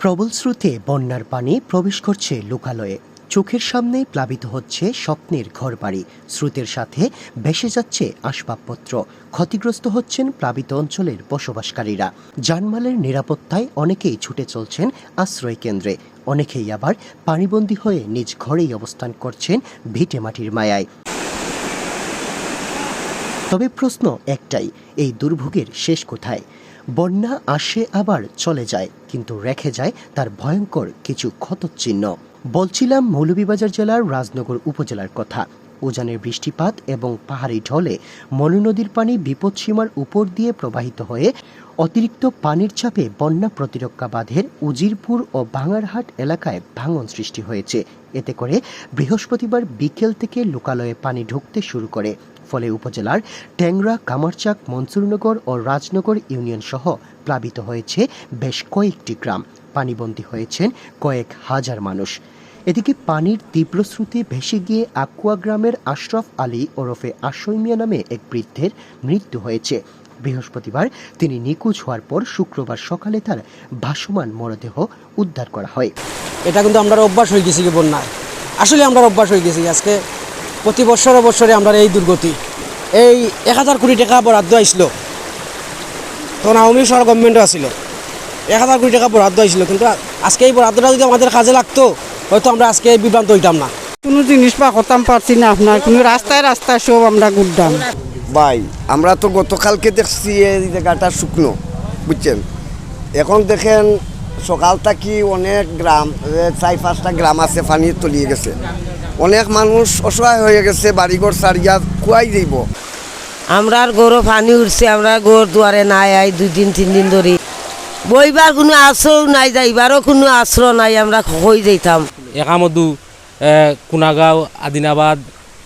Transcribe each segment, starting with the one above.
প্রবল স্রোতে বন্যার পানি প্রবেশ করছে লোকালয়ে। চোখের সামনে প্লাবিত হচ্ছে স্বপ্নের ঘরবাড়ি। স্রোতের সাথে ভেসে যাচ্ছে আসবাবপত্র। ক্ষতিগ্রস্ত হচ্ছেন প্লাবিত অঞ্চলের বসবাসকারীরা। জানমালের নিরাপত্তায় অনেকেই ছুটে চলছেন আশ্রয় কেন্দ্রে, অনেকেই আবার পানিবন্দী হয়ে নিজ ঘরেই অবস্থান করছেন ভিটে মাটির মায়ায়। তবে প্রশ্ন একটাই, এই দুর্ভোগের শেষ কোথায়? বন্যা আসে আবার চলে যায়, কিন্তু রেখে যায় তার ভয়ঙ্কর কিছু ক্ষতচিহ্ন। বলছিলাম মৌলভীবাজার জেলার রাজনগর উপজেলার কথা। উজানের বৃষ্টিপাত এবং পাহাড়ি ঢলে মনু নদীর পানি বিপদসীমার উপর দিয়ে প্রবাহিত হয়ে অতিরিক্ত পানির চাপে বন্যা প্রতিরক্ষা বাঁধের উজিরপুর ও ভাঙারহাট এলাকায় ভাঙন সৃষ্টি হয়েছে। এতে করে বৃহস্পতিবার বিকেল থেকে লোকালয়ে পানি ঢুকতে শুরু করে। ফলে উপজেলার ট্যাংরা, কামারচাক, মনসুরনগর ও রাজনগর ইউনিয়ন সহ প্লাবিত হয়েছে বেশ কয়েকটি গ্রাম। পানিবন্দী হয়েছেন কয়েক হাজার মানুষ। এদিকে পানির তীব্র স্রোতে ভেসে গিয়ে আকুয়া গ্রামের আশরাফ আলী ওরফে আশই মিয়া নামে এক বৃদ্ধের মৃত্যু হয়েছে। বৃহস্পতিবার তিনি নিখোঁজ হওয়ার পর শুক্রবার সকালে তার ভাসমান মরদেহ উদ্ধার করা হয়। এটা কিন্তু আমরা অভ্যাস হয়ে গেছি বন্যায়, আসলে আমরা অভ্যাস হয়ে গেছি। আজকে প্রতি বছরে আমরা এই দুর্গতি। এই 1000 কোটি টাকা বরাদ্দ আসলো, তখন আওয়ামী সরকার গভর্নমেন্টও আসছিল। 1000 কোটি টাকা বরাদ্দ আসলো, কিন্তু আজকে এই বরাদ্দটা যদি আমাদের কাজে লাগতো, হয়তো আমরা আজকে এই বিভ্রান্ত হইতাম না। কোনো জিনিস বা করতাম পারছি না, আপনার কোনো রাস্তায় সব আমরা ঘুরতাম। ভাই আমরা তো গতকালকে দেখছি এই জায়গাটা শুকনো, বুঝছেন। এখন দেখেন সকাল থেকে অনেক গ্রাম, 4-5টা গ্রাম আছে পানি তলিয়ে গেছে। অনেক মানুষ অসহায় হয়ে গেছে, বাড়িঘর সারিয়া খুয়াই যাইব। আমরার গরু পানি উঠছে, আমরা গোর দুয়ারে নাই আই 2 দিন 3 দিন ধরে। বইবার কোনো আশ্রয় নাই, যাইবারও কোনো আশ্রয় নাই, আমরা হয়ে যাইতাম। একামধু, কুনাগাঁও, আদিনাবাদ,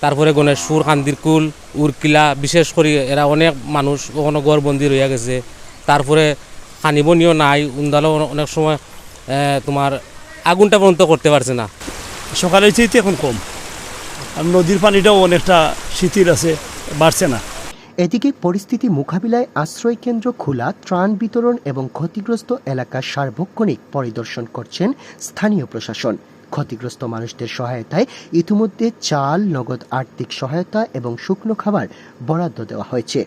তারপরে গণেশপুর, কান্দিরকুল, উরকিলা, বিশেষ করে এরা অনেক মানুষ ওখানে গড়বন্দি রইয়া গেছে। তারপরে খানিবনিও নাই, উন্দালো অনেক সময় তোমার আগুনটা পর্যন্ত করতে পারছে না। সকালের চাইতে এখন কম, আর নদীর পানিটাও অনেকটা শিথিল আছে, বাড়ছে না। এদিকে পরিস্থিতি মোকাবিলায় আশ্রয় কেন্দ্র খোলা, ত্রাণ বিতরণ এবং ক্ষতিগ্রস্ত এলাকার সার্বক্ষণিক পরিদর্শন করছেন স্থানীয় প্রশাসন। ক্ষতিগ্রস্ত মানুষদের সহায়তায় ইতিমধ্যে চাল, নগদ আর্থিক সহায়তা এবং শুকনো খাবার বরাদ্দ দেওয়া হয়েছে।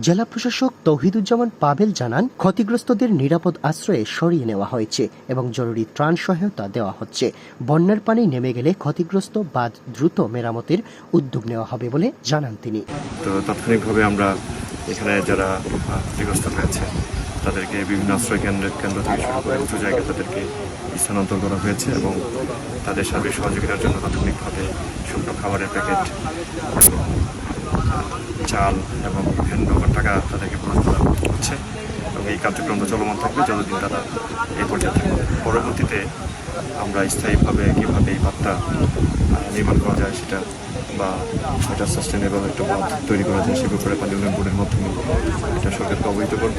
জেলা প্রশাসক তৌহিদুজ্জামান পাবেল জানান, ক্ষতিগ্রস্তদের নিরাপদ আশ্রয়ে সরিয়ে নেওয়া হয়েছে এবং জরুরি ত্রাণ সহায়তা দেওয়া হচ্ছে। বন্যার পানি নেমে গেলে ক্ষতিগ্রস্ত বাঁধ দ্রুত মেরামতের উদ্যোগ নেওয়া হবে বলে জানান তিনি। তো তাৎক্ষণিকভাবে আমরা এখানে যারা ক্ষতিগ্রস্ত হয়েছে তাদেরকে বিভিন্ন আশ্রয় কেন্দ্র থেকে শুরু করে উঁচু জায়গায় তাদেরকে স্থানান্তর করা হয়েছে এবং তাদের সার্বিক সহযোগিতার জন্য তাৎক্ষণিকভাবে শুকনো খাবারের প্যাকেট, চাল এবং বিভিন্ন টাকা তাদেরকে প্রদান করা হচ্ছে এবং এই কার্যক্রমটা চলমান থাকবে যতদিন তারা এই পর্যায়ে থাকবে। পরবর্তীতে আমরা স্থায়ীভাবে কীভাবে এই বাঁধটা নির্মাণ করা যায় সেটা বা এটা সাস্টেনেবল একটা বাঁধ তৈরি করা যায় সে ব্যাপারে পানি উন্নয়ন বোর্ডের মাধ্যমে এটা সরকারকে অবহিত করব।